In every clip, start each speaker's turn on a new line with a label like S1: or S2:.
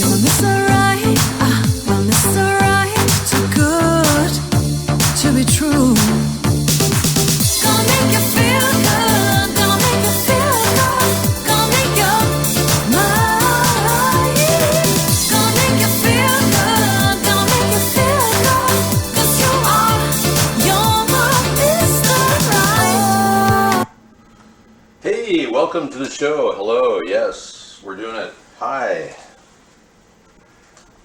S1: when it's alright, when it's alright, too good to be true. Gonna make you feel good, gonna make you feel good, gonna make you mine. Gonna make you feel good, gonna make you feel good, 'cause you're Mr. Right.
S2: Hey, welcome to the show. Hello, yes, we're doing it. Hi.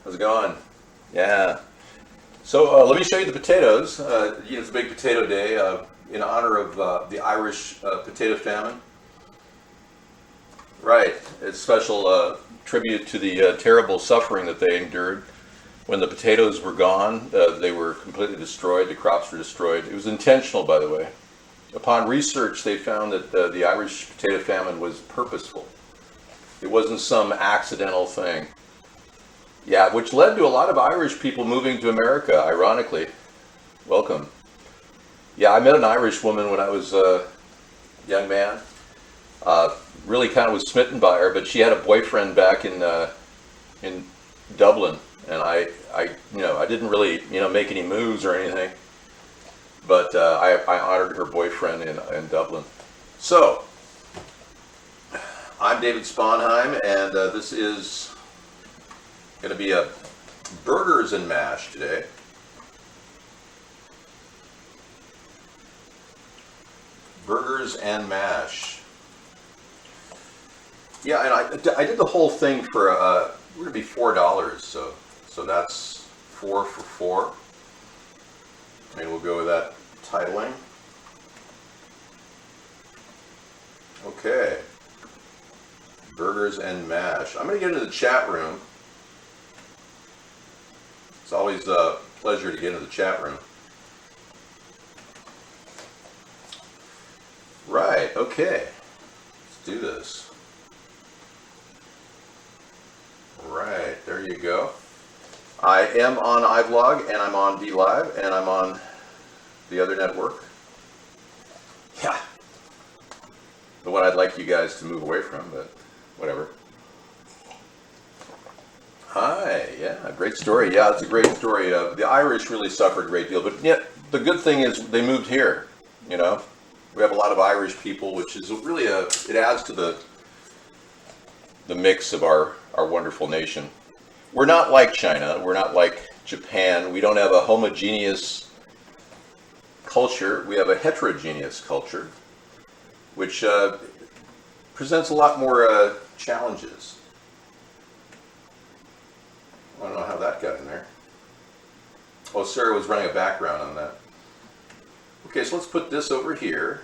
S2: How's it going? Yeah. So let me show you the potatoes. It's a big potato day in honor of the Irish potato famine. Right. It's a special tribute to the terrible suffering that they endured when the potatoes were gone. They were completely destroyed. The crops were destroyed. It was intentional, by the way. Upon research, they found that the Irish potato famine was purposeful. It wasn't some accidental thing. Yeah, which led to a lot of Irish people moving to America, ironically. Welcome. Yeah, I met an Irish woman when I was a young man. Really kind of was smitten by her, but she had a boyfriend back in Dublin, and I didn't really, make any moves or anything. But I honored her boyfriend in Dublin. So, I'm David Sponheim, and this is going to be a burgers and mash today. Burgers and mash. Yeah, and I did the whole thing for we're going to be $4, so that's 4 for 4. Maybe we'll go with that titling. Okay. Burgers and mash. I'm going to get into the chat room. It's always a pleasure to get into the chat room. Right, okay. Let's do this. Right, there you go. I am on iVlog, and I'm on DLive, and I'm on the other network. Yeah. The one I'd like you guys to move away from, but whatever. Hi, yeah, great story. Yeah, it's a great story. The Irish really suffered a great deal, but yeah, the good thing is they moved here, We have a lot of Irish people, which is really it adds to the mix of our wonderful nation. We're not like China. We're not like Japan. We don't have a homogeneous culture. We have a heterogeneous culture, which presents a lot more challenges. I don't know how that got in there. Oh, Sarah was running a background on that. Okay, so let's put this over here,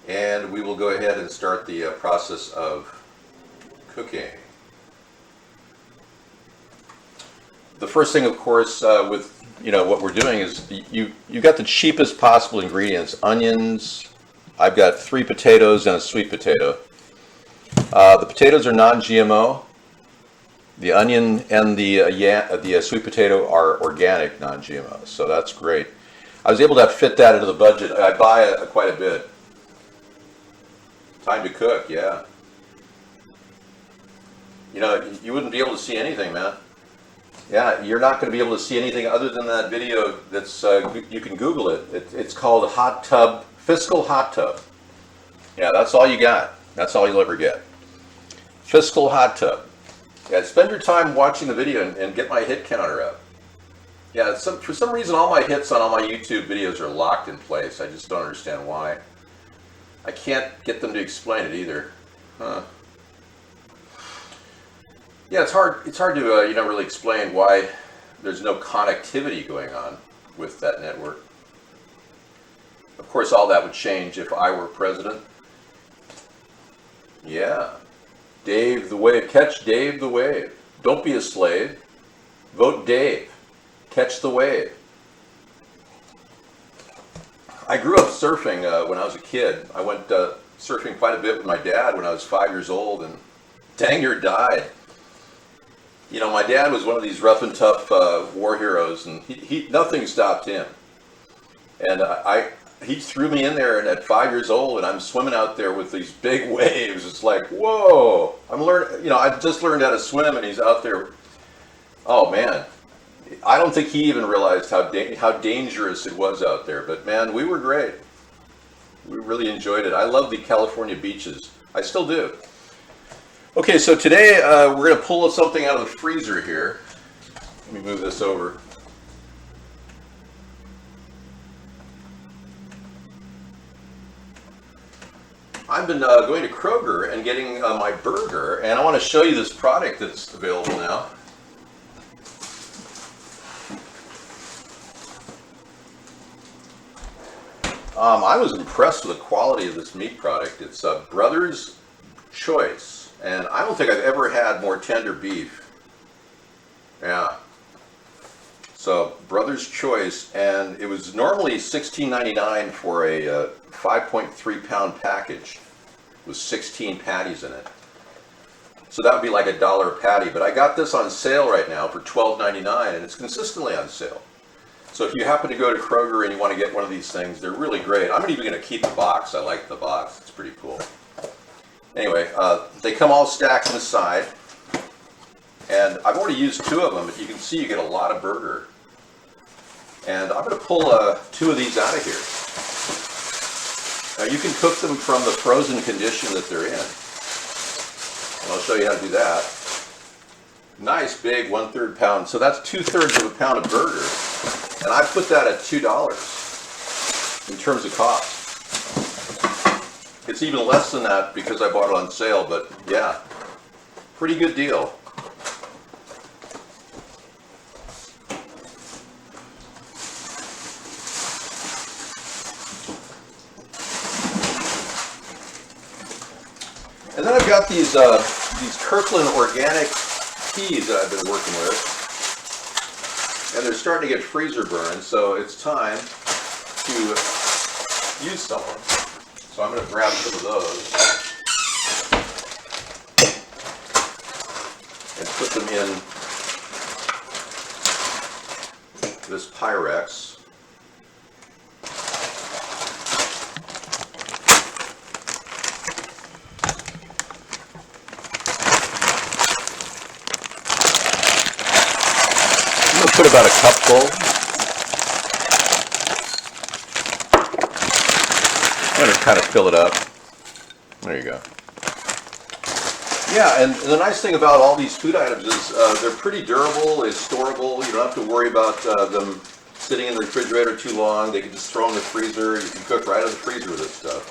S2: and we will go ahead and start the process of cooking. The first thing, of course, with what we're doing is you got the cheapest possible ingredients. Onions. I've got 3 potatoes and a sweet potato. The potatoes are non-GMO. The onion and the sweet potato are organic, non-GMO. So that's great. I was able to fit that into the budget. I buy quite a bit. Time to cook, yeah. You wouldn't be able to see anything, man. Yeah, you're not going to be able to see anything other than that video. That's you can Google it. It's called Fiscal Hot Tub. Yeah, that's all you got. That's all you'll ever get. Fiscal Hot Tub. Yeah, spend your time watching the video and get my hit counter up. Yeah, for some reason all my hits on all my YouTube videos are locked in place. I just don't understand why. I can't get them to explain it either. Huh. Yeah, it's hard to really explain why there's no connectivity going on with that network. Of course, all that would change if I were president. Yeah. Dave the Wave. Catch Dave the Wave. Don't be a slave. Vote Dave. Catch the wave. I grew up surfing when I was a kid. I went surfing quite a bit with my dad when I was 5 years old, and dang near died. My dad was one of these rough and tough war heroes, and he nothing stopped him. And he threw me in there, and at 5 years old, and I'm swimming out there with these big waves. It's like, whoa! I'm learning. You know, I just learned how to swim, and he's out there. Oh man, I don't think he even realized how dangerous it was out there. But man, we were great. We really enjoyed it. I love the California beaches. I still do. Okay, so today we're going to pull something out of the freezer here. Let me move this over. I've been going to Kroger and getting my burger, and I want to show you this product that's available now. I was impressed with the quality of this meat product. It's Brother's Choice, and I don't think I've ever had more tender beef. Yeah. So Brother's Choice, and it was normally $16.99 for a 5.3 pound package with 16 patties in it. So that would be like $1 a patty, but I got this on sale right now for $12.99, and it's consistently on sale. So if you happen to go to Kroger and you want to get one of these things, they're really great. I'm even going to keep the box. I like the box. It's pretty cool. Anyway, they come all stacked on the side, and I've already used 2 of them, but you can see you get a lot of burger. And I'm going to pull 2 of these out of here. Now you can cook them from the frozen condition that they're in. And I'll show you how to do that. Nice big 1/3 pound. So that's 2/3 of a pound of burger. And I put that at $2 in terms of cost. It's even less than that because I bought it on sale, but yeah, pretty good deal. And then I've got these Kirkland organic peas that I've been working with. And they're starting to get freezer burned, so it's time to use some of them. So I'm going to grab some of those and put them in this Pyrex. Put about a cupful. I'm going to kind of fill it up. There you go. Yeah, and the nice thing about all these food items is they're pretty durable, it's storable. You don't have to worry about them sitting in the refrigerator too long. They can just throw in the freezer. You can cook right out of the freezer with this stuff.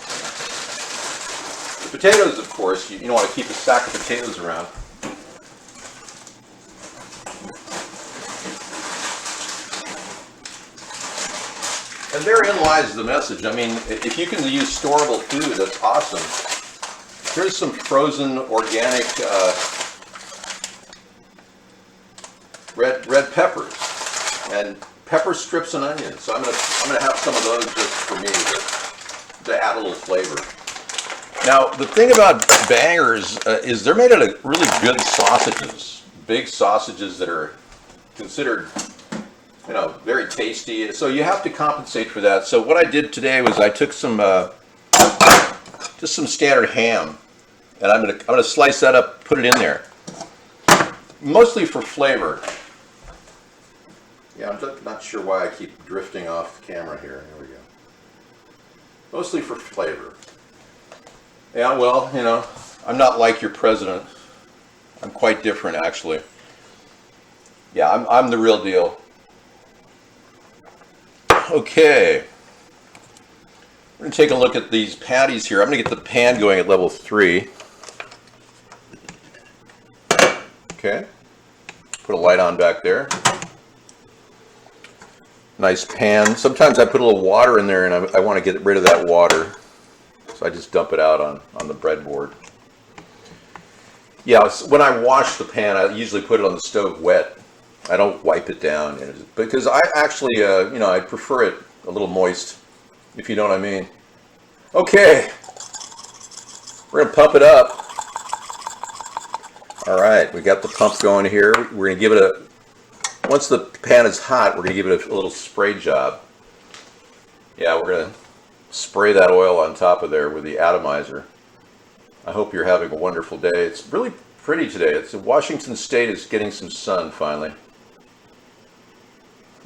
S2: The potatoes, of course, you don't want to keep a stack of potatoes around. And therein lies the message. I mean, if you can use storable food, that's awesome. Here's some frozen organic red peppers and pepper strips and onions. So I'm gonna have some of those just for me to add a little flavor. Now the thing about Bangers is they're made out of really good sausages, big sausages that are considered, you know, very tasty. So you have to compensate for that. So what I did today was I took some, just some standard ham, and I'm gonna slice that up, put it in there, mostly for flavor. Yeah, I'm just not sure why I keep drifting off the camera here. Here we go. Mostly for flavor. Yeah, well, you know, I'm not like your president. I'm quite different, actually. Yeah, I'm the real deal. Okay, we're going to take a look at these patties here. I'm going to get the pan going at level 3. Okay, put a light on back there. Nice pan. Sometimes I put a little water in there and I want to get rid of that water. So I just dump it out on the breadboard. Yeah, when I wash the pan, I usually put it on the stove wet. I don't wipe it down because I actually, you know, I prefer it a little moist, if you know what I mean. Okay, we're gonna pump it up. All right, we got the pump going here. We're gonna give it once the pan is hot, we're gonna give it a little spray job. Yeah, we're gonna spray that oil on top of there with the atomizer. I hope you're having a wonderful day. It's really pretty today. Washington State is getting some sun finally.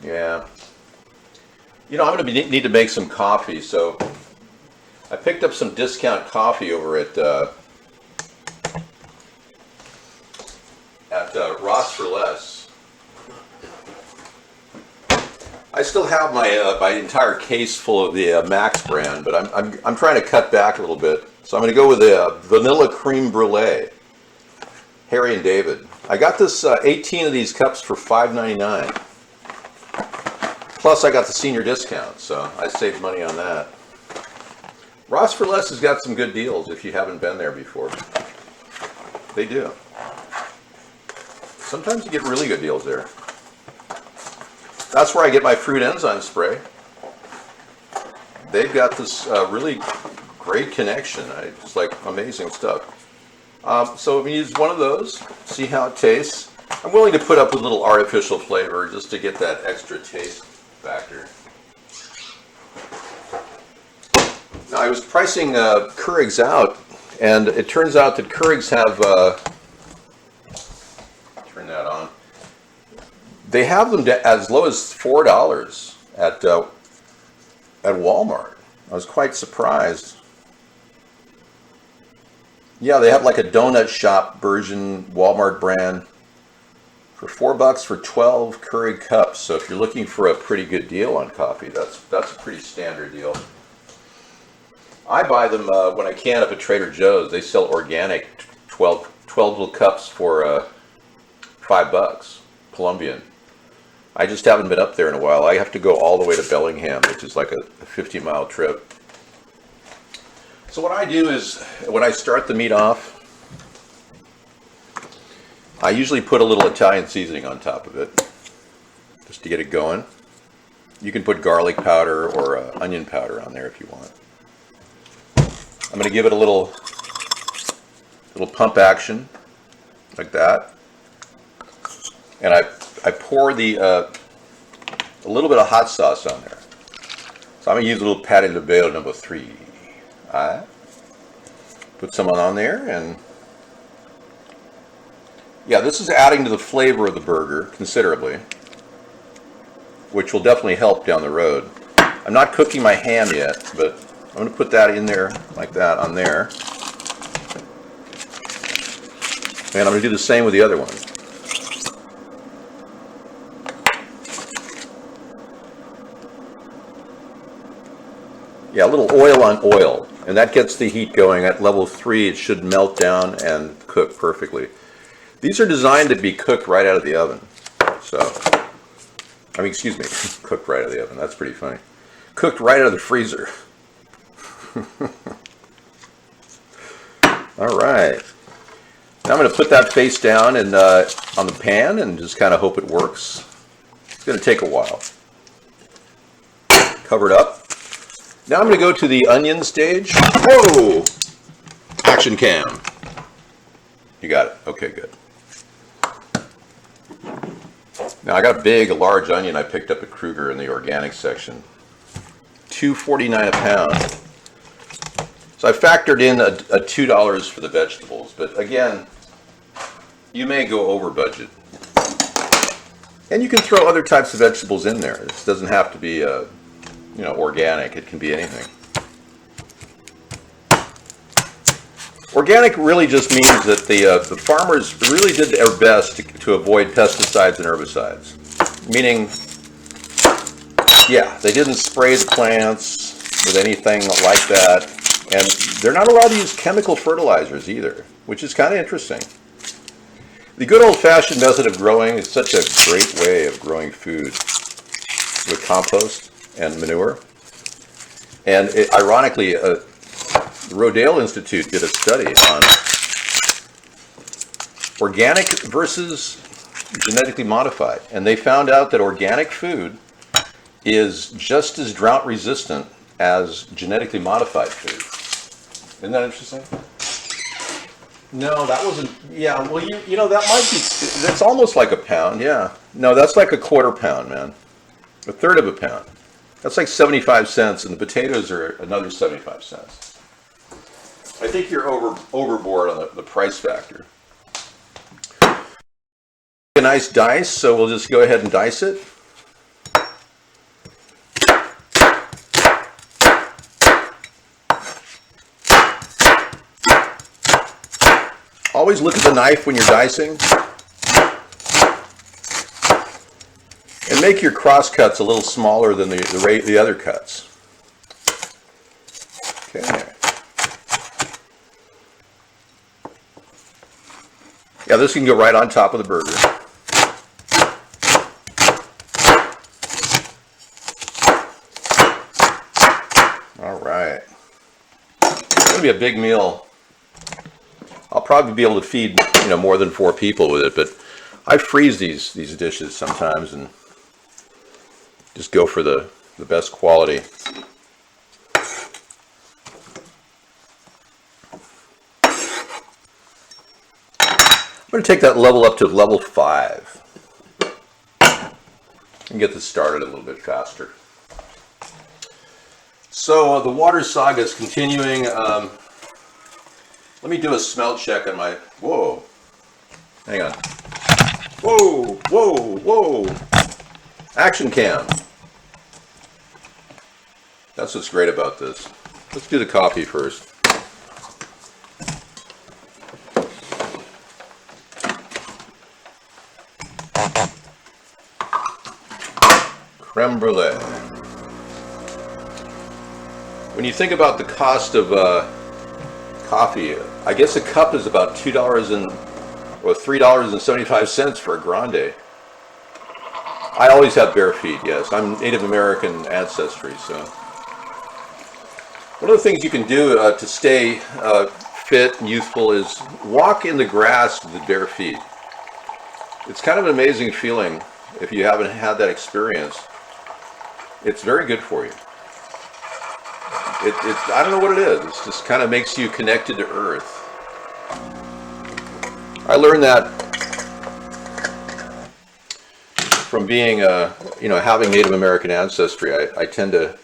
S2: Yeah. You know, I'm going to need to make some coffee, so I picked up some discount coffee over at Ross for Less. I still have my entire case full of the Max brand, but I'm trying to cut back a little bit. So I'm going to go with a vanilla creme brulee. Harry and David. I got this 18 of these cups for $5.99. Plus I got the senior discount, so I saved money on that. Ross for Less has got some good deals if you haven't been there before. They do. Sometimes you get really good deals there. That's where I get my fruit enzyme spray. They've got this really great connection. It's like amazing stuff. So we use one of those, see how it tastes. I'm willing to put up with a little artificial flavor just to get that extra taste factor. Now I was pricing Keurigs out, and it turns out that Keurigs have, turn that on, they have them as low as $4 at Walmart. I was quite surprised. Yeah, they have like a donut shop version, Walmart brand, for $4 for 12 Keurig cups. So if you're looking for a pretty good deal on coffee, that's a pretty standard deal. I buy them when I can up at Trader Joe's. They sell organic 12 little cups for $5, Colombian. I just haven't been up there in a while. I have to go all the way to Bellingham, which is like a 50-mile trip. So what I do is, when I start the meat off, I usually put a little Italian seasoning on top of it, just to get it going. You can put garlic powder or onion powder on there if you want. I'm going to give it a little pump action, like that. And I pour a little bit of hot sauce on there. So I'm going to use a little Pâté de Bœuf number 3. Alright. Put some on there, and yeah, this is adding to the flavor of the burger considerably, which will definitely help down the road. I'm not cooking my ham yet, but I'm going to put that in there like that on there. And I'm going to do the same with the other one. Yeah, a little oil on oil, and that gets the heat going. At level 3, it should melt down and cook perfectly. These are designed to be cooked right out of the oven. So, I mean, excuse me, cooked right out of the oven. That's pretty funny. Cooked right out of the freezer. All right. Now I'm going to put that face down and on the pan and just kind of hope it works. It's going to take a while. Cover it up. Now I'm going to go to the onion stage. Whoa! Action cam. You got it. Okay, good. Now I got a large onion I picked up at Kruger in the organic section. $2.49 a pound. So I factored in a $2 for the vegetables, but again, you may go over budget. And you can throw other types of vegetables in there. This doesn't have to be organic. It can be anything. Organic really just means that the farmers really did their best to avoid pesticides and herbicides. Meaning, yeah, they didn't spray the plants with anything like that. And they're not allowed to use chemical fertilizers either, which is kind of interesting. The good old-fashioned method of growing is such a great way of growing food with compost and manure. And ironically, the Rodale Institute did a study on organic versus genetically modified. And they found out that organic food is just as drought resistant as genetically modified food. Isn't that interesting? No, that wasn't, yeah, well, you know, that might be, that's almost like a pound, yeah. No, that's like a quarter pound, man. A third of a pound. That's like 75 cents, and the potatoes are another 75 cents. I think you're overboard on the price factor. A nice dice, so we'll just go ahead and dice it. Always look at the knife when you're dicing. And make your cross cuts a little smaller than the other cuts. Okay. Yeah, this can go right on top of the burger. All right. It's going to be a big meal. I'll probably be able to feed, more than 4 people with it, but I freeze these dishes sometimes and just go for the best quality. I'm going to take that level up to level 5 and get this started a little bit faster. So the water saga is continuing. Let me do a smell check on my... Whoa. Hang on. Whoa, whoa, whoa. Action cam. That's what's great about this. Let's do the coffee first. Creme brulee. When you think about the cost of coffee, I guess a cup is about $3.75 for a grande. I always have bare feet, yes. I'm Native American ancestry, so. One of the things you can do to stay fit and youthful is walk in the grass with the bare feet. It's kind of an amazing feeling if you haven't had that experience. It's very good for you. I don't know what it is. It just kind of makes you connected to Earth. I learned that from being, having Native American ancestry. I tend to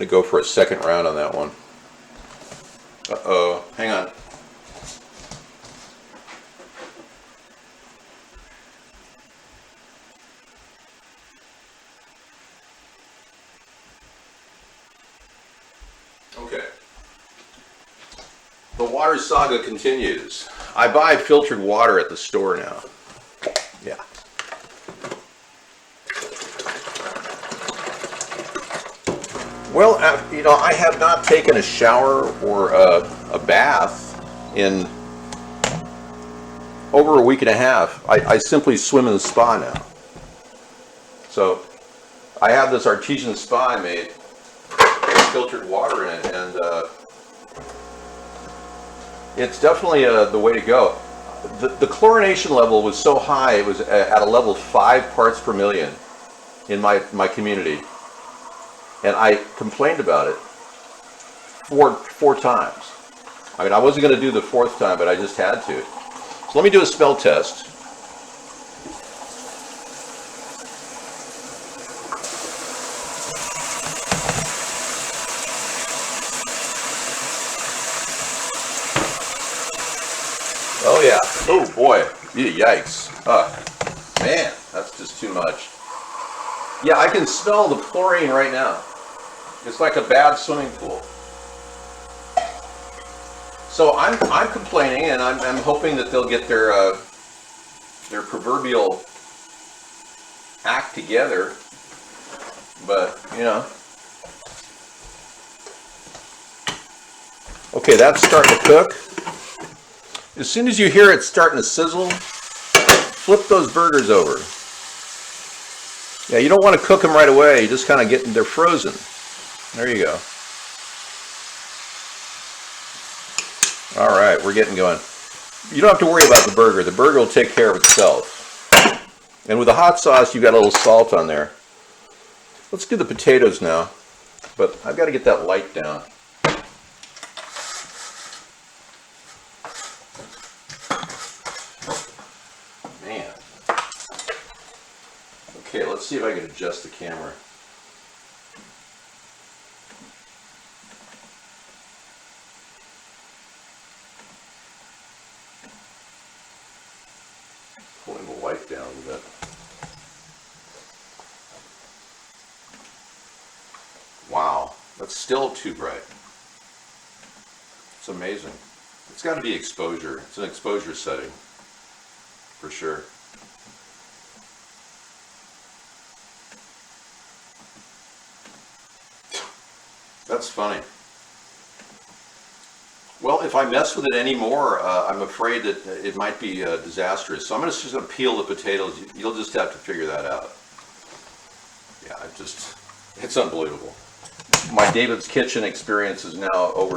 S2: go for a second round on that one. Uh-oh, hang on. Okay. The water saga continues. I buy filtered water at the store now. Yeah. Well, I have not taken a shower or a bath in over a week and a half. I simply swim in the spa now. So I have this artesian spa I made, filtered water in it, and it's definitely the way to go. The chlorination level was so high, it was at a level 5 parts per million in my community. And I complained about it four times. I mean, I wasn't going to do the 4th time, but I just had to. So let me do a smell test. Oh yeah. Oh boy. Yikes. Man, that's just too much. Yeah, I can smell the chlorine right now. It's like a bad swimming pool. So I'm complaining, and I'm hoping that they'll get their proverbial act together. But okay, that's starting to cook. As soon as you hear it starting to sizzle, flip those burgers over. Yeah, you don't want to cook them right away. You just kind of they're frozen. There you go. All right, we're getting going. You don't have to worry about the burger. The burger will take care of itself. And with the hot sauce, you've got a little salt on there. Let's do the potatoes now. But I've got to get that light down. Man. Okay, let's see if I can adjust the camera. Pulling the light down a bit. Wow, that's still too bright. It's amazing. It's got to be exposure. It's an exposure setting, for sure. That's funny. Well, if I mess with it anymore, I'm afraid that it might be disastrous. So I'm just going to peel the potatoes. You'll just have to figure that out. Yeah, it's unbelievable. My David's Kitchen experience is now over.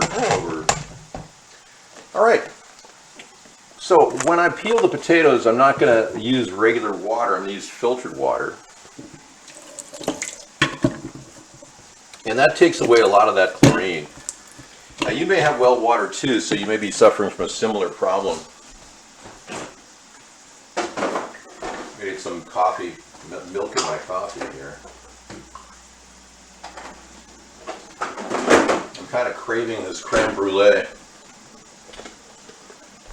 S2: All right. So when I peel the potatoes, I'm not going to use regular water. I'm going to use filtered water. And that takes away a lot of that chlorine. Now you may have well water too, so you may be suffering from a similar problem. I need some coffee, milk in my coffee here. I'm kind of craving this creme brulee.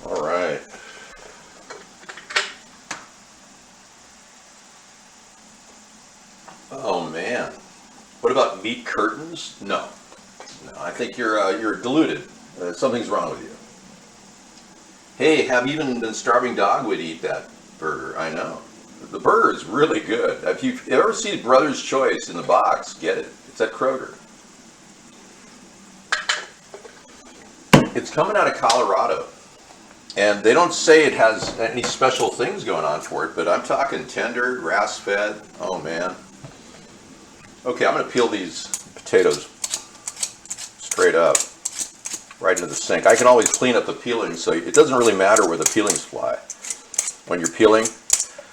S2: All right. Oh man. What about meat curtains? No. No, I think you're deluded. Something's wrong with you. Hey, have even the starving dog would eat that burger. I know. The burger is really good. If you've ever seen Brother's Choice in the box, get it. It's at Kroger. It's coming out of Colorado. And they don't say it has any special things going on for it, but I'm talking tender, grass-fed. Oh, man. Okay, I'm going to peel these potatoes straight up, right into the sink. I can always clean up the peeling, so it doesn't really matter where the peelings fly when you're peeling.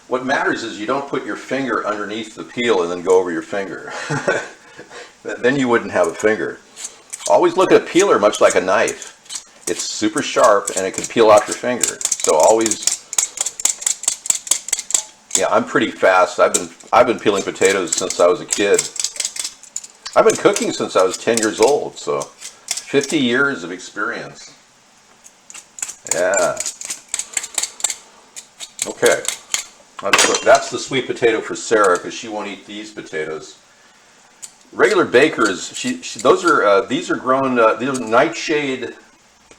S2: What matters is you don't put your finger underneath the peel and then go over your finger. Then you wouldn't have a finger. Always look at a peeler much like a knife. It's super sharp and it can peel off your finger. So always, yeah, I'm pretty fast. I've been peeling potatoes since I was a kid. I've been cooking since I was 10 years old, so 50 years of experience. Yeah. Okay. That's the sweet potato for Sarah because she won't eat these potatoes. Regular bakers, these are grown. These are nightshade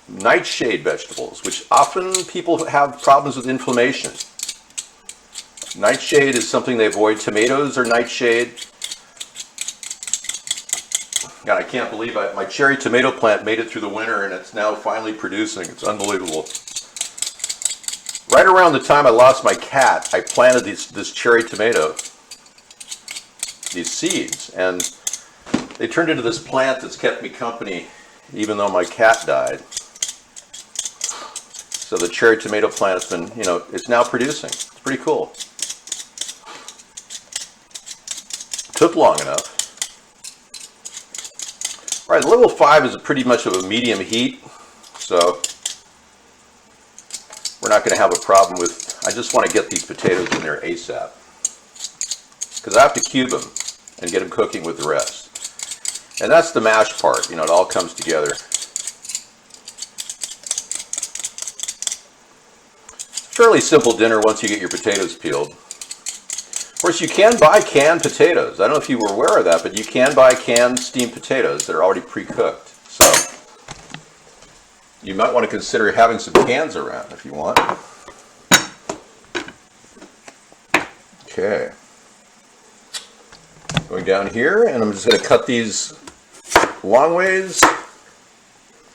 S2: vegetables, which often people have problems with inflammation. Nightshade is something they avoid. Tomatoes are nightshade. God, I can't believe my cherry tomato plant made it through the winter and it's now finally producing. It's unbelievable. Right around the time I lost my cat, I planted this cherry tomato, these seeds, and they turned into this plant that's kept me company even though my cat died. So the cherry tomato plant has been, it's now producing. It's pretty cool. Took long enough. All right, level 5 is pretty much of a medium heat, so we're not going to have a problem with, I just want to get these potatoes in there ASAP. Because I have to cube them and get them cooking with the rest. And that's the mash part, it all comes together. Fairly simple dinner once you get your potatoes peeled. Of course, you can buy canned potatoes. I don't know if you were aware of that, but you can buy canned steamed potatoes that are already pre-cooked. So you might want to consider having some cans around if you want. Okay. Going down here, and I'm just going to cut these long ways.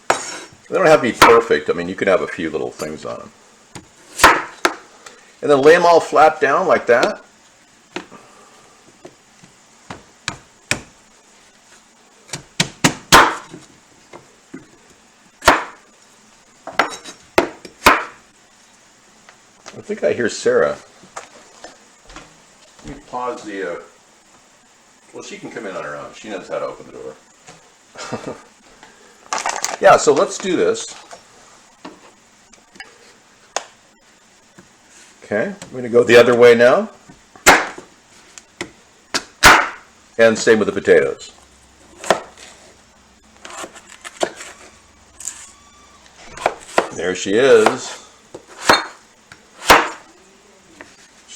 S2: They don't have to be perfect. I mean, you could have a few little things on them. And then lay them all flat down like that. I think I hear Sarah. Let me pause the, well, she can come in on her own. She knows how to open the door. Yeah, so let's do this. Okay, I'm going to go the other way now. And same with the potatoes. There she is.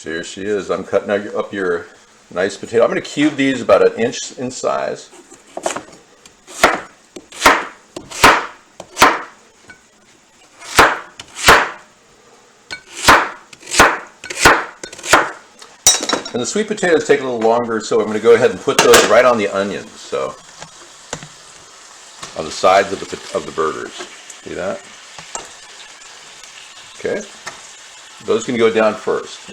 S2: Here she is. I'm cutting up your nice potato. I'm going to cube these about 1 inch in size. And the sweet potatoes take a little longer, so I'm going to go ahead and put those right on the onions, so on the sides of the burgers. See that? Okay. Those can go down first.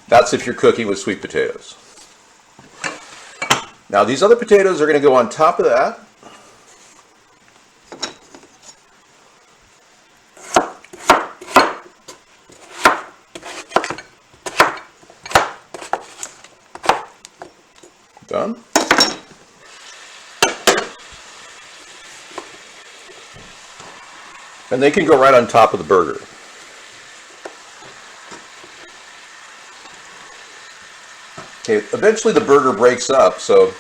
S2: That's if you're cooking with sweet potatoes. Now these other potatoes are going to go on top of that. Done. And they can go right on top of the burger. Okay, eventually the burger breaks up, so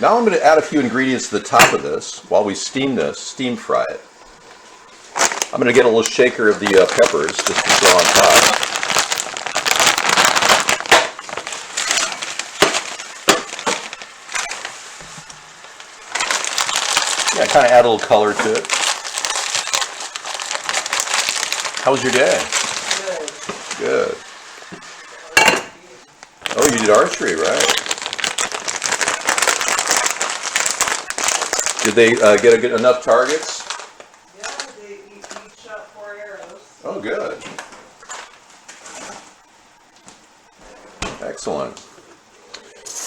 S2: now I'm going to add a few ingredients to the top of this while we steam fry it. I'm going to get a little shaker of the peppers just to throw on top. Yeah, kind of add a little color to it. How was your day? Good. Oh, you did archery, right? Did they get enough targets?
S3: Yeah, they each shot 4 arrows.
S2: Oh, good. Excellent.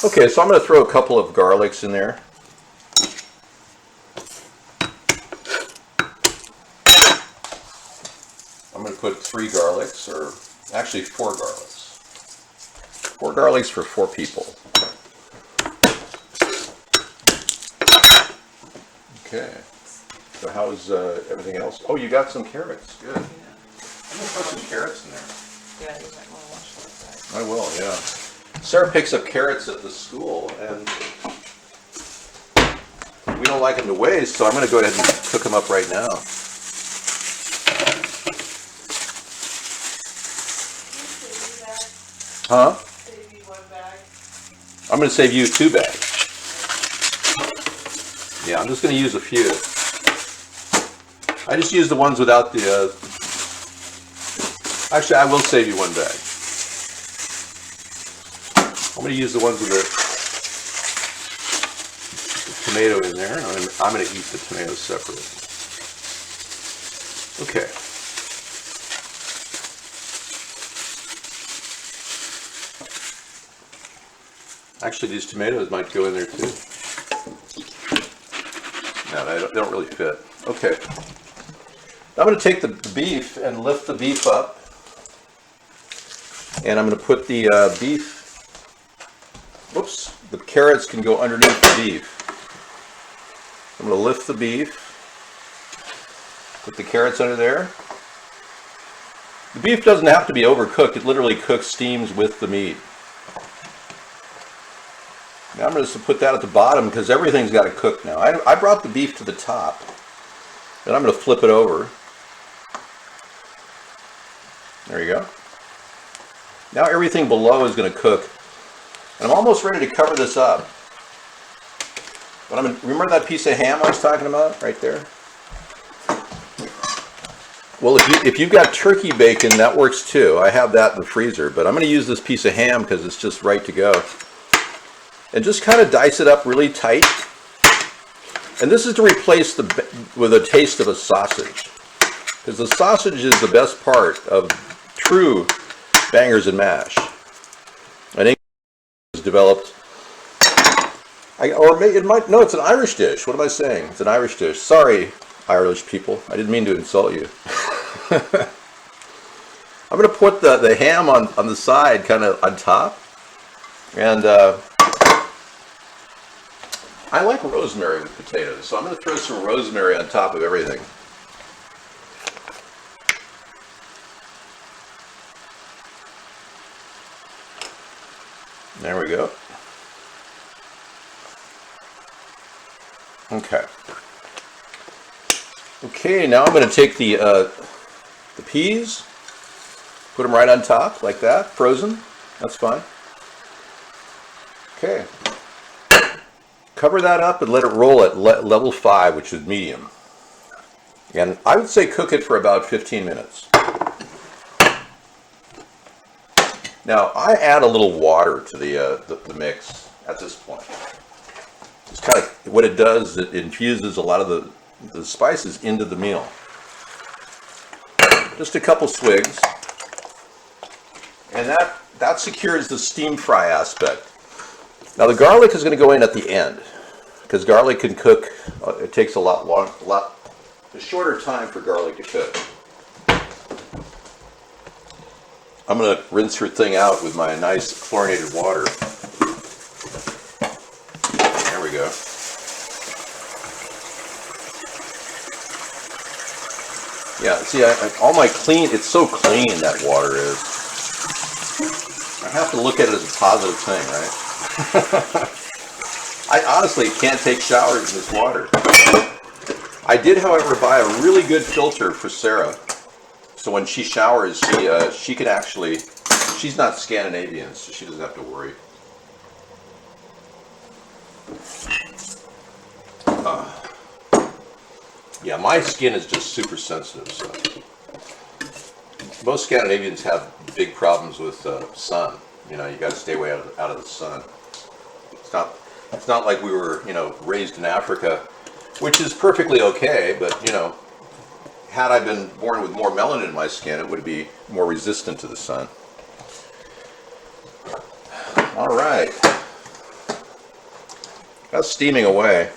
S2: Okay, so I'm going to throw a couple of garlics in there. I'm going to put 3 garlics, or actually 4 garlics. 4 garlics for 4 people. Okay. So how's everything else? Oh, you got some carrots. Good. I'm going to throw some carrots in there.
S3: Yeah, you might want to wash that.
S2: I will, yeah. Sarah picks up carrots at the school, and we don't like them to waste, so I'm going to go ahead and cook them up right now. Huh?
S3: Save you 1 bag.
S2: I'm going to save you 2 bags. Yeah, I'm just going to use a few. I just use the ones without the... Actually, I will save you 1 bag. I'm going to use the ones with the tomato in there. I'm going to eat the tomatoes separate. Okay. Actually, these tomatoes might go in there too. No, they don't really fit. Okay. I'm going to take the beef and lift the beef up. And I'm going to put the beef, whoops, the carrots can go underneath the beef. I'm going to lift the beef, put the carrots under there. The beef doesn't have to be overcooked. It literally cooks, steams with the meat. Now I'm going to put that at the bottom because everything's got to cook now. I brought the beef to the top. Then I'm going to flip it over. There you go. Now everything below is going to cook. And I'm almost ready to cover this up. But remember that piece of ham I was talking about right there? Well, if you've got turkey bacon, that works too. I have that in the freezer, but I'm going to use this piece of ham because it's just right to go. And just kind of dice it up really tight. And this is to replace with a taste of a sausage. Because the sausage is the best part of true bangers and mash. I think it was developed, it's an Irish dish. What am I saying? It's an Irish dish. Sorry, Irish people. I didn't mean to insult you. I'm going to put the ham on the side, kind of on top. And I like rosemary with potatoes, so I'm going to throw some rosemary on top of everything. There we go. Okay. Okay, now I'm going to take the peas, put them right on top like that, frozen. That's fine. Okay. Cover that up and let it roll at level 5, which is medium. And I would say cook it for about 15 minutes. Now, I add a little water to the mix at this point. It's kind of what it does. It infuses a lot of the spices into the meal. Just a couple swigs, and that secures the steam fry aspect. Now the garlic is going to go in at the end because garlic can cook. It takes a shorter time for garlic to cook. I'm going to rinse her thing out with my nice chlorinated water. There we go. Yeah, see, all my clean, it's so clean that water is. I have to look at it as a positive thing, right? I honestly can't take showers in this water. I did, however, buy a really good filter for Sarah. So when she showers, she can actually, she's not Scandinavian, so she doesn't have to worry. Yeah, my skin is just super sensitive. So most Scandinavians have big problems with sun. You know, you got to stay away out of the sun. It's not like we were, raised in Africa, which is perfectly okay. But had I been born with more melanin in my skin, it would be more resistant to the sun. All right, that's steaming away.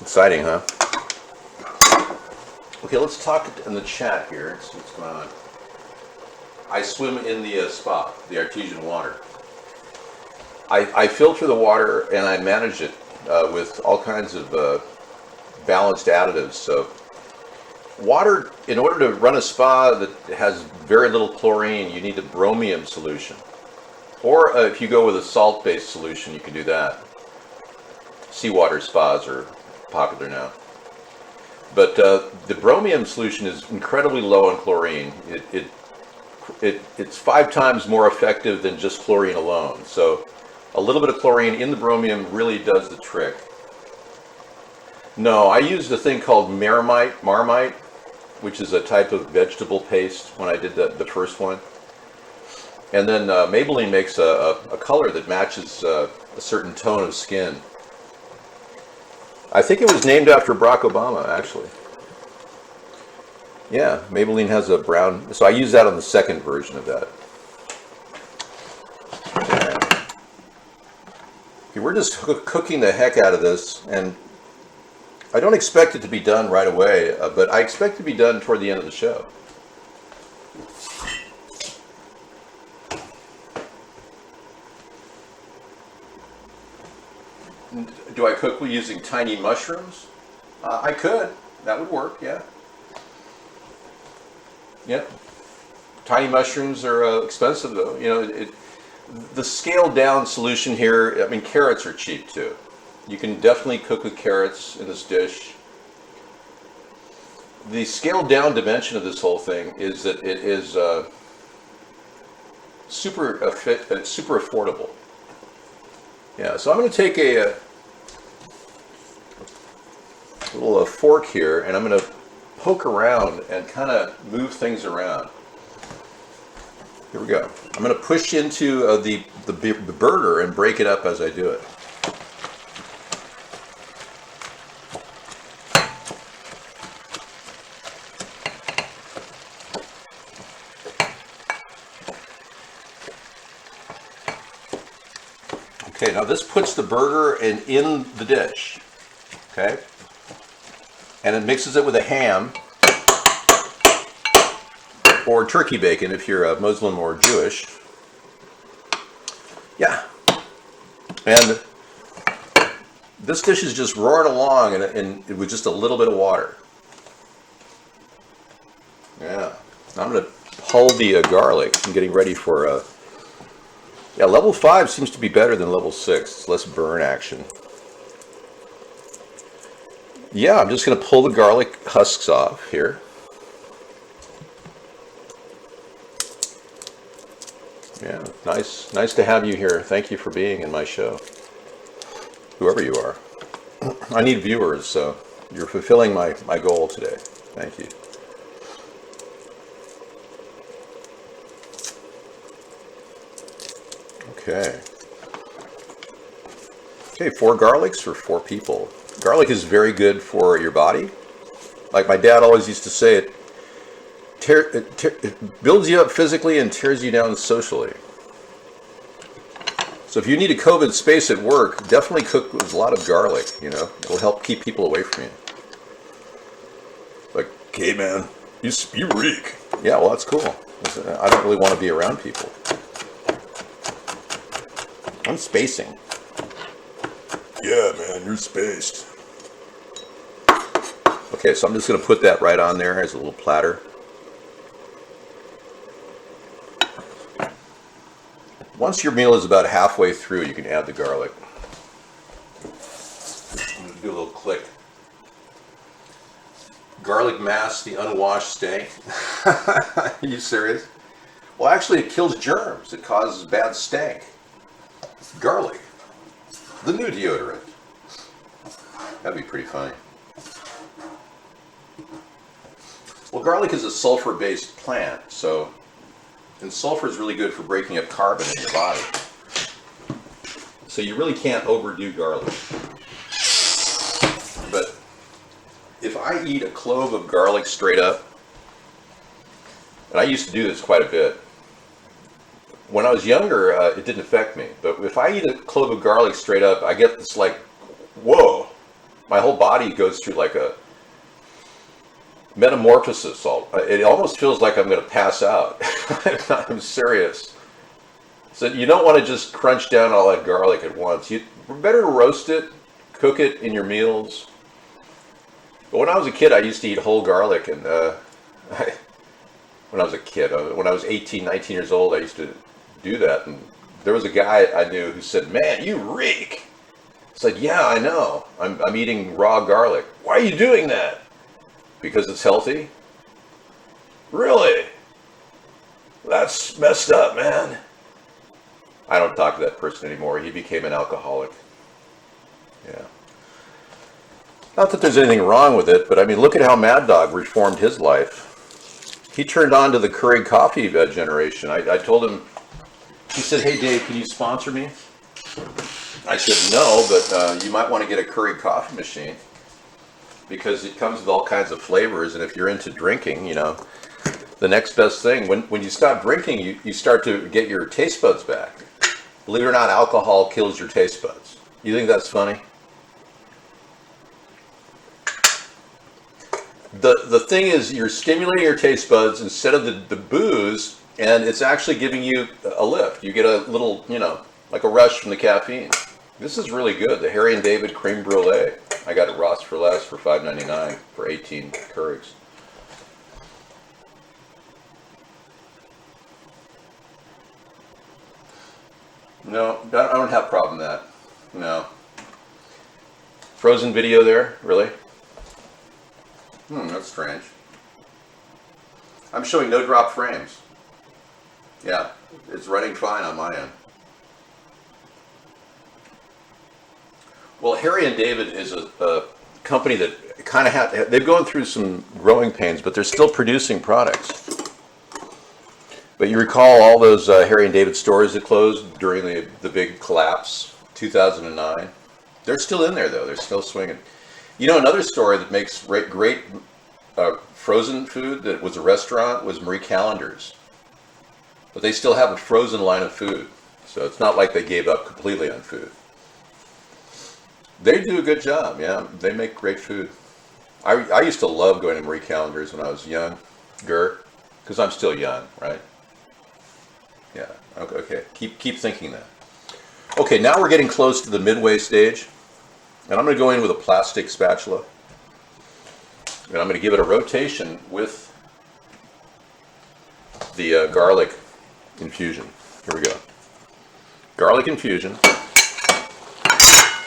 S2: Exciting, huh? Okay, let's talk in the chat here and see what's going on. I swim in the spa, the artesian water. I filter the water and I manage it with all kinds of balanced additives. So water, in order to run a spa that has very little chlorine, you need a bromium solution. Or if you go with a salt-based solution, you can do that. Seawater spas are popular now. But the bromium solution is incredibly low in chlorine. It's 5 times more effective than just chlorine alone. So a little bit of chlorine in the bromium really does the trick. No, I used a thing called Marmite, which is a type of vegetable paste when I did the first one. And then Maybelline makes a color that matches a certain tone of skin. I think it was named after Barack Obama, actually. Yeah, Maybelline has a brown, so I use that on the second version of that. Okay, we're just cooking the heck out of this, and I don't expect it to be done right away, but I expect it to be done toward the end of the show. Do I cook using tiny mushrooms? I could. That would work, yeah. Yep. Tiny mushrooms are expensive, though. The scaled down solution here, I mean, carrots are cheap, too. You can definitely cook with carrots in this dish. The scaled down dimension of this whole thing is that it is super affordable. Yeah, so I'm going to take a little fork here, and I'm going to poke around and kind of move things around. Here we go. I'm going to push into the burger and break it up as I do it. Okay, now this puts the burger in the dish. Okay? And it mixes it with a ham or turkey bacon if you're a Muslim or Jewish. Yeah. And this dish is just roaring along and with just a little bit of water. Yeah. Now I'm going to hull the garlic. I'm getting ready for yeah, level 5 seems to be better than level 6. It's less burn action. Yeah, I'm just going to pull the garlic husks off here. Yeah, nice to have you here. Thank you for being in my show, whoever you are. I need viewers, so you're fulfilling my goal today. Thank you. Okay. Okay, 4 garlics for 4 people. Garlic is very good for your body. Like my dad always used to say, it builds you up physically and tears you down socially. So if you need a COVID space at work, definitely cook with a lot of garlic, you know. It'll help keep people away from you. Like, hey man, you reek. Yeah, well that's cool. I don't really want to be around people. I'm spacing. Yeah, man, you're spaced. Okay, so I'm just going to put that right on there as a little platter. Once your meal is about halfway through, you can add the garlic. I'm going to do a little click. Garlic mass, the unwashed stank. Are you serious? Well, actually, it kills germs. It causes bad stank. Garlic. The new deodorant. That'd be pretty funny. Well, garlic is a sulfur-based plant, and sulfur is really good for breaking up carbon in your body. So you really can't overdo garlic. But if I eat a clove of garlic straight up, and I used to do this quite a bit. When I was younger, it didn't affect me. But if I eat a clove of garlic straight up, I get this like, whoa. My whole body goes through like a metamorphosis. It almost feels like I'm going to pass out. I'm serious. So you don't want to just crunch down all that garlic at once. You better roast it, cook it in your meals. But when I was a kid, I used to eat whole garlic. And when I was a kid, when I was 18, 19 years old, I used to do that. And there was a guy I knew who said, "Man, you reek." I said, "Yeah, I know. I'm eating raw garlic." "Why are you doing that?" "Because it's healthy." "Really? That's messed up, man." I don't talk to that person anymore. He became an alcoholic. Yeah. Not that there's anything wrong with it, but I mean, look at how Mad Dog reformed his life. He turned on to the Keurig coffee generation. I told him, he said, "Hey Dave, can you sponsor me?" I said, "No, but you might want to get a Keurig coffee machine because it comes with all kinds of flavors. And if you're into drinking, you know, the next best thing, when you stop drinking, you start to get your taste buds back. Believe it or not, alcohol kills your taste buds. You think that's funny? The thing is, you're stimulating your taste buds instead of the booze, and it's actually giving you a lift. You get a little, you know, like a rush from the caffeine. This is really good. The Harry and David Creme Brulee. I got it Ross for Less for $5.99 for 18 Keurigs. No, I don't have a problem with that. No. Frozen video there? Really? That's strange. I'm showing no drop frames. Yeah, it's running fine on my end. Well, Harry and David is a company that kind of they've gone through some growing pains, but they're still producing products. But you recall all those Harry and David stores that closed during the big collapse, 2009? They're still in there, though. They're still swinging. You know, another store that makes great frozen food that was a restaurant was Marie Callender's. But they still have a frozen line of food. So it's not like they gave up completely on food. They do a good job, yeah. They make great food. I used to love going to Marie Callender's when I was younger, because I'm still young, right? Yeah, okay. Keep thinking that. Okay, now we're getting close to the midway stage. And I'm going to go in with a plastic spatula. And I'm going to give it a rotation with the garlic infusion. Here we go. Garlic infusion.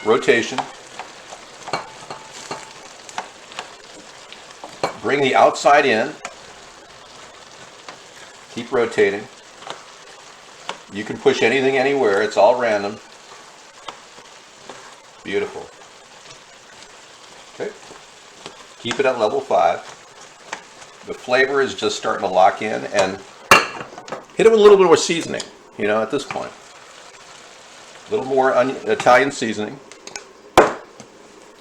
S2: Rotation. bring the outside in. Keep rotating. You can push anything anywhere. It's all random. Beautiful. Okay. Keep it at level 5. The flavor is just starting to lock in, and hit it with a little bit more seasoning, you know, at this point. A little more Italian seasoning. I'm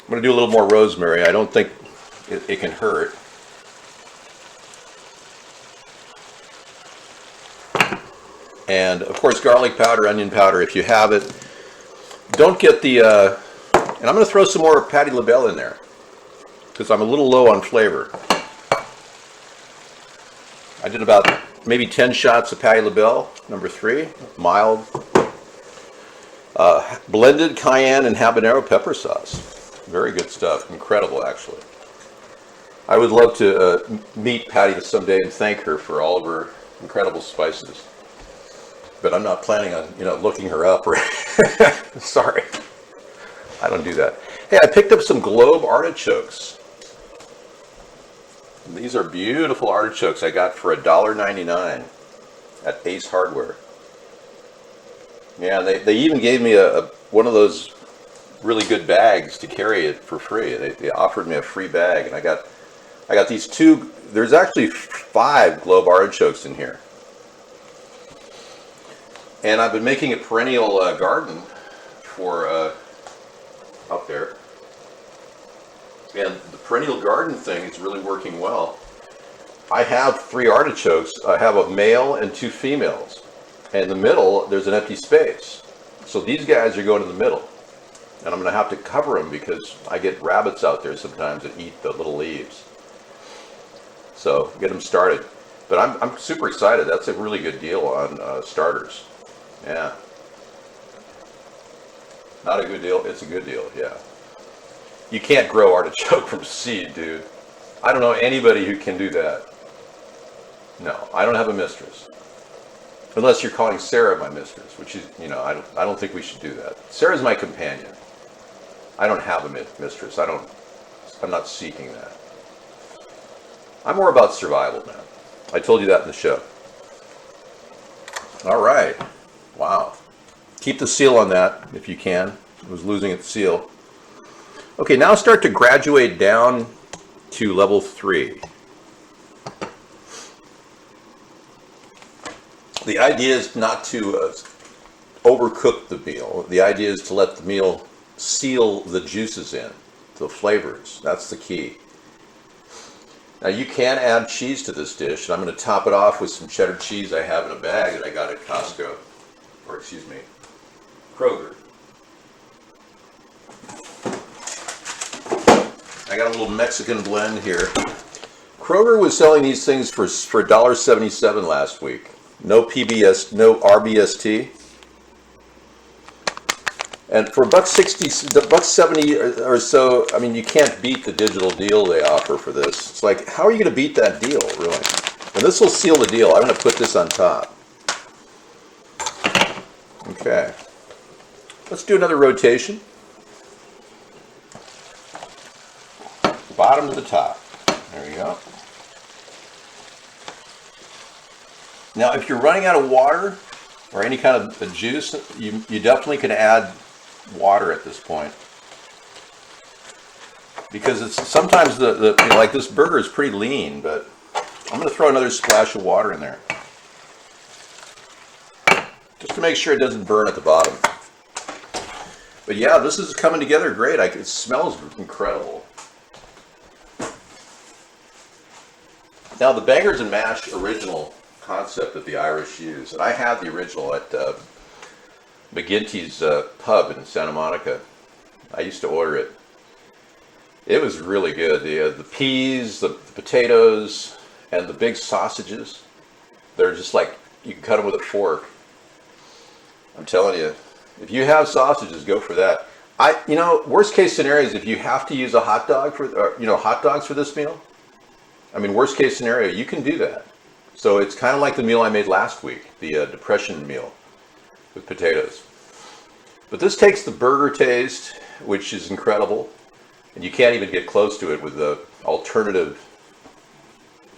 S2: going to do a little more rosemary. I don't think it can hurt. And of course, garlic powder, onion powder, if you have it. Don't get the, and I'm going to throw some more Patti LaBelle in there, because I'm a little low on flavor. I did about maybe 10 shots of Patti LaBelle, number 3, mild. Blended cayenne and habanero pepper sauce. Very good stuff. Incredible, actually. I would love to meet Patti someday and thank her for all of her incredible spices. But I'm not planning on, you know, looking her up. Or sorry, I don't do that. Hey, I picked up some Globe artichokes. These are beautiful artichokes I got for $1.99 at Ace Hardware. Yeah, they even gave me one of those really good bags to carry it for free. They offered me a free bag, and I got these 2. There's actually 5 Globe artichokes in here. And I've been making a perennial garden for up there. And the perennial garden thing is really working well. I have 3 artichokes. I have a male and 2 females. And in the middle, there's an empty space. So these guys are going in the middle. And I'm going to have to cover them because I get rabbits out there sometimes that eat the little leaves. So get them started. But I'm super excited. That's a really good deal on starters. Yeah. Not a good deal. It's a good deal, yeah. You can't grow artichoke from seed, dude. I don't know anybody who can do that. No, I don't have a mistress. Unless you're calling Sarah my mistress, which is, you know, I don't think we should do that. Sarah's my companion. I don't have a mistress. I'm not seeking that. I'm more about survival, man. I told you that in the show. All right. Wow. Keep the seal on that if you can. It was losing its seal. Okay, now start to graduate down to level 3. The idea is not to overcook the meal. The idea is to let the meal seal the juices in, the flavors. That's the key. Now you can add cheese to this dish, and I'm going to top it off with some cheddar cheese I have in a bag that I got at Costco, or excuse me, Kroger. I got a little Mexican blend here. Kroger was selling these things for $1.77 last week. No PBS, no RBST. And for $1.70 or so, I mean, you can't beat the digital deal they offer for this. It's like, how are you going to beat that deal, really? And this will seal the deal. I'm going to put this on top. Okay. Let's do another rotation. Bottom to the top. There we go. Now, if you're running out of water or any kind of a juice, you definitely can add water at this point, because it's sometimes like this burger is pretty lean, but I'm going to throw another splash of water in there just to make sure it doesn't burn at the bottom. But yeah, this is coming together great. It smells incredible. Now, the Bangers and Mash original concept that the Irish use, and I had the original at McGinty's pub in Santa Monica. I used to order it. It was really good. The peas, the potatoes, and the big sausages. They're just like, you can cut them with a fork. I'm telling you, if you have sausages, go for that. Worst case scenario is if you have to use a hot dog hot dogs for this meal. I mean, worst case scenario, you can do that. So it's kind of like the meal I made last week, the depression meal with potatoes. But this takes the burger taste, which is incredible, and you can't even get close to it with the alternative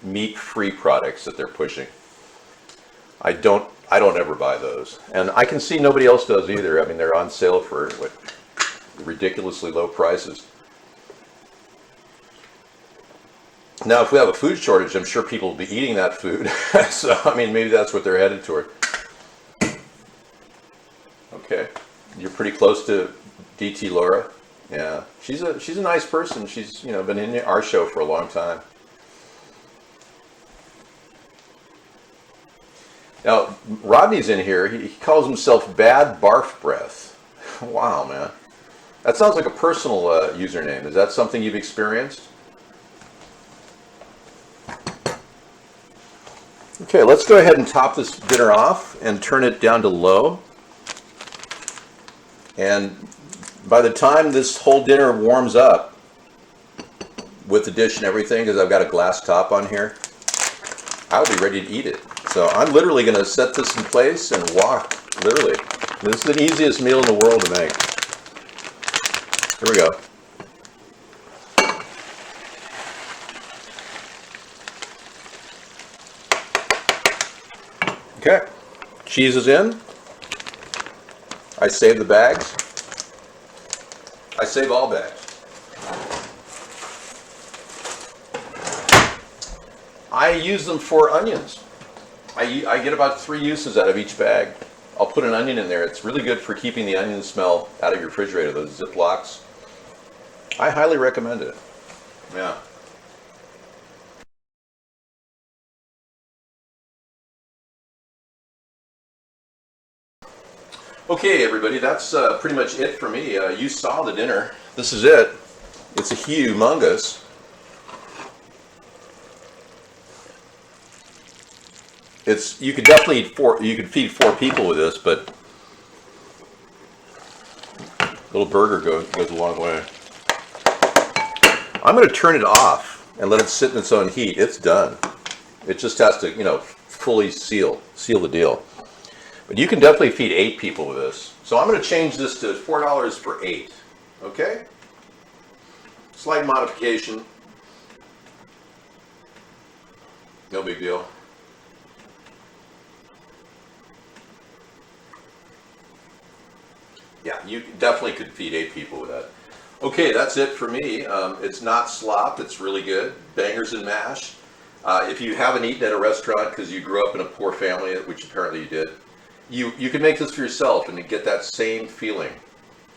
S2: meat-free products that they're pushing. I don't ever buy those, and I can see nobody else does either. I mean, they're on sale for what, ridiculously low prices. Now, if we have a food shortage, I'm sure people will be eating that food. So, I mean, maybe that's what they're headed toward. Okay, you're pretty close to DT Laura. Yeah, she's a nice person. She's been in our show for a long time. Now, Rodney's in here. He calls himself Bad Barf Breath. Wow, man. That sounds like a personal username. Is that something you've experienced? Okay, let's go ahead and top this dinner off and turn it down to low. And by the time this whole dinner warms up with the dish and everything, because I've got a glass top on here, I'll be ready to eat it. So I'm literally going to set this in place and walk, literally. This is the easiest meal in the world to make. Here we go. Okay, cheese is in. I save the bags. I save all bags. I use them for onions. I get about 3 uses out of each bag. I'll put an onion in there. It's really good for keeping the onion smell out of your refrigerator, those Ziplocs. I highly recommend it. Yeah. Okay, everybody, that's pretty much it for me. You saw the dinner. This is it. It's a humongous. You could definitely eat you could feed 4 people with this, but a little burger goes a long way. I'm going to turn it off and let it sit in its own heat. It's done. It just has to, fully seal the deal. But you can definitely feed 8 people with this. So I'm going to change this to $4 for 8. Okay? Slight modification. No big deal. Yeah, you definitely could feed 8 people with that. Okay, that's it for me. It's not slop. It's really good. Bangers and mash. If you haven't eaten at a restaurant because you grew up in a poor family, which apparently you did, you can make this for yourself and get that same feeling.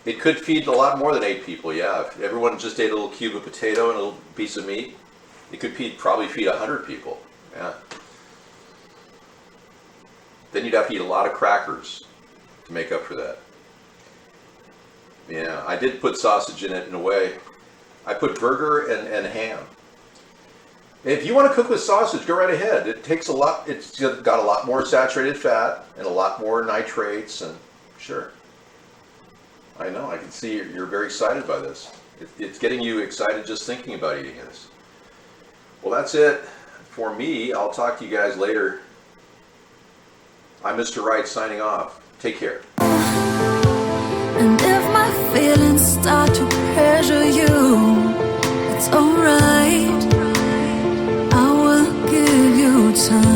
S2: It could feed a lot more than 8 people, yeah. If everyone just ate a little cube of potato and a little piece of meat, it could probably feed 100 people, yeah. Then you'd have to eat a lot of crackers to make up for that. Yeah, I did put sausage in it in a way. I put burger and ham. If you want to cook with sausage, go right ahead. It takes a lot. It's got a lot more saturated fat and a lot more nitrates, and sure. I know. I can see you're very excited by this. It's getting you excited just thinking about eating this. Well, that's it for me. I'll talk to you guys later. I'm Mr. Wright signing off. Take care.
S1: And if my feelings start to pressure you, it's alright. I will give you time.